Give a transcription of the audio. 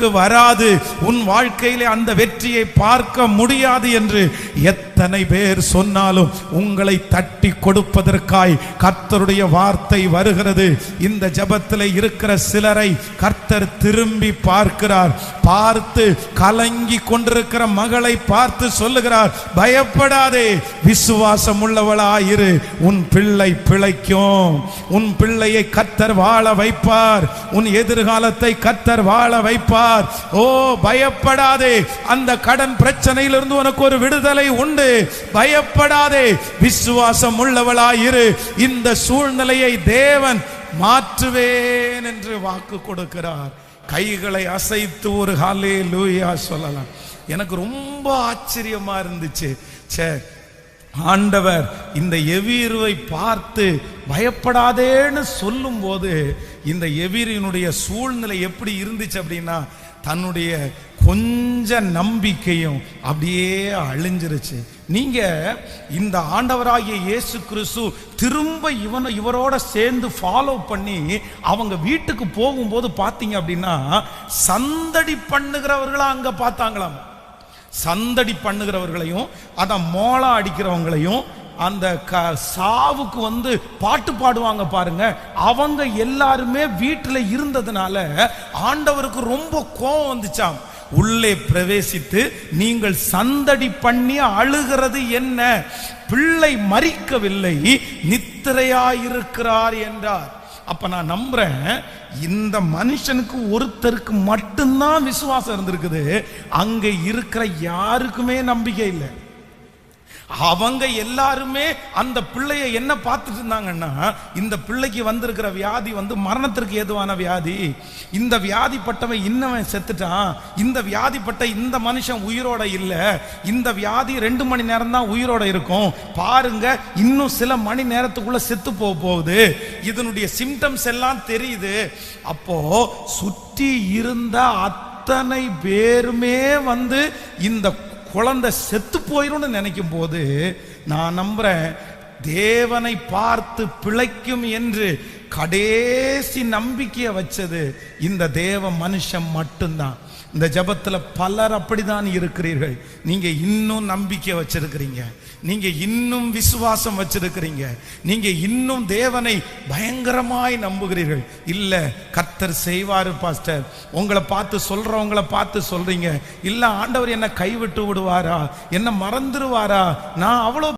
உனக்கு வராது, உன் வாழ்க்கையிலே அந்த வெற்றியை பார்க்க முடியாது என்று எத்தனை பேர் சொன்னாலும் உங்களை தட்டி கொடுப்பதற்காய் கர்த்தருடைய வார்த்தை வருகிறது. இந்த ஜெபத்தில் இருக்கிற சிலரை கர்த்தர் திரும்பி பார்க்கிறார். பார்த்து கலங்கி கொண்டிருக்கிற மகளை பார்த்து சொல்லுகிறார், பயப்படாதே, விசுவாசம் உள்ளவளாயிரு, உன் பிள்ளை பிழைக்கும், உன் பிள்ளையை கர்த்தர் வாழ வைப்பார், உன் எதிர்காலத்தை கர்த்தர் வாழ வைப்பார். ஓ பயப்படாதே, அந்த கடன் பிரச்சனையிலிருந்து உனக்கு ஒரு விடுதலை உண்டு. பயப்படாதே, விசுவாசம் உள்ளவளாயிரு, இந்த சூழ்நிலையை தேவன் மாற்றுவேன் என்று வாக்கு கொடுக்கிறார். கைகளை அசைத்து ஒரு ஹல்லேலூயா சொல்லலாம். எனக்கு ரொம்ப ஆச்சரியமா இருந்துச்சு. ஆண்டவர் இந்த எவீருவை பார்த்து பயப்படாதேன்னு சொல்லும் போது இந்த எவீரினுடைய சூழ்நிலை எப்படி இருந்துச்சு அப்படின்னா, தன்னுடைய கொஞ்ச நம்பிக்கையும் அப்படியே அழிஞ்சிருச்சு. நீங்க இந்த ஆண்டவராகிய இயேசு கிறிஸ்து திரும்ப இவரோட சேர்ந்து ஃபாலோ பண்ணி அவங்க வீட்டுக்கு போகும்போது பார்த்தீங்க அப்படின்னா, சந்தடி பண்ணுகிறவர்களா அங்க பார்த்தாங்களாம். சந்தடி பண்ணுகிறவர்களையும் அதான் மோளா அடிக்கிறவங்களையும் அந்த சாவுக்கு பாட்டு பாடுவாங்க பாருங்க, அவங்க எல்லாருமே வீட்டில் இருந்ததுனால ஆண்டவருக்கு ரொம்ப கோபம் வந்துச்சாம். உள்ளே பிரவேசித்து நீங்கள் சந்தடி பண்ணி அழுகிறது என்ன, பிள்ளை மரிக்கவில்லை, நித்திரையாயிருக்கிறார் என்றார். அப்ப நான் நம்புறேன், இந்த மனுஷனுக்கு ஒருத்தருக்கு மட்டும்தான் விசுவாசம் இருந்திருக்குது, அங்க இருக்கிற யாருக்குமே நம்பிக்கை இல்லை. அவங்க எல்லாருமே அந்த பிள்ளைய என்ன பார்த்துட்டு இருந்தாங்கன்னா, இந்த பிள்ளைக்கு வந்திருக்கிற வியாதி மரணத்திற்கு ஏதுவான வியாதி, இந்த வியாதிப்பட்டவன் இன்னவன் செத்துட்டான், இந்த வியாதிப்பட்ட இந்த மனுஷன் உயிரோட இல்லை, இந்த வியாதி 2 மணி நேரம் தான் உயிரோட இருக்கும், பாருங்க இன்னும் சில மணி நேரத்துக்குள்ள செத்து போகுது, இதனுடைய சிம்டம்ஸ் எல்லாம் தெரியுது. அப்போ சுற்றி இருந்த அத்தனை பேருமே இந்த குழந்தை செத்து போயிரும் நினைக்கும் போது நான் நம்புறேன், தேவனை பார்த்து பிழைக்கும் என்று கடைசி நம்பிக்கையை வச்சது இந்த தேவ மனுஷன் மட்டும்தான். இந்த ஜெபத்துல பலர் அப்படிதான் இருக்கிறீர்கள். நீங்க இன்னும் நம்பிக்கை வச்சிருக்கிறீங்க, நீங்க இன்னும் விசுவாசம் வச்சிருக்கிறீங்க, நீங்க இன்னும் தேவனை பயங்கரமாய் நம்புகிறீர்கள். இல்ல கர்த்தர் செய்வாரு பாஸ்டர், உங்களை பார்த்து சொல்றவங்களை பார்த்து சொல்றீங்க, இல்ல ஆண்டவர் என்ன கைவிட்டு விடுவாரா, என்ன மறந்துடுவாரா, நான் அவ்வளவு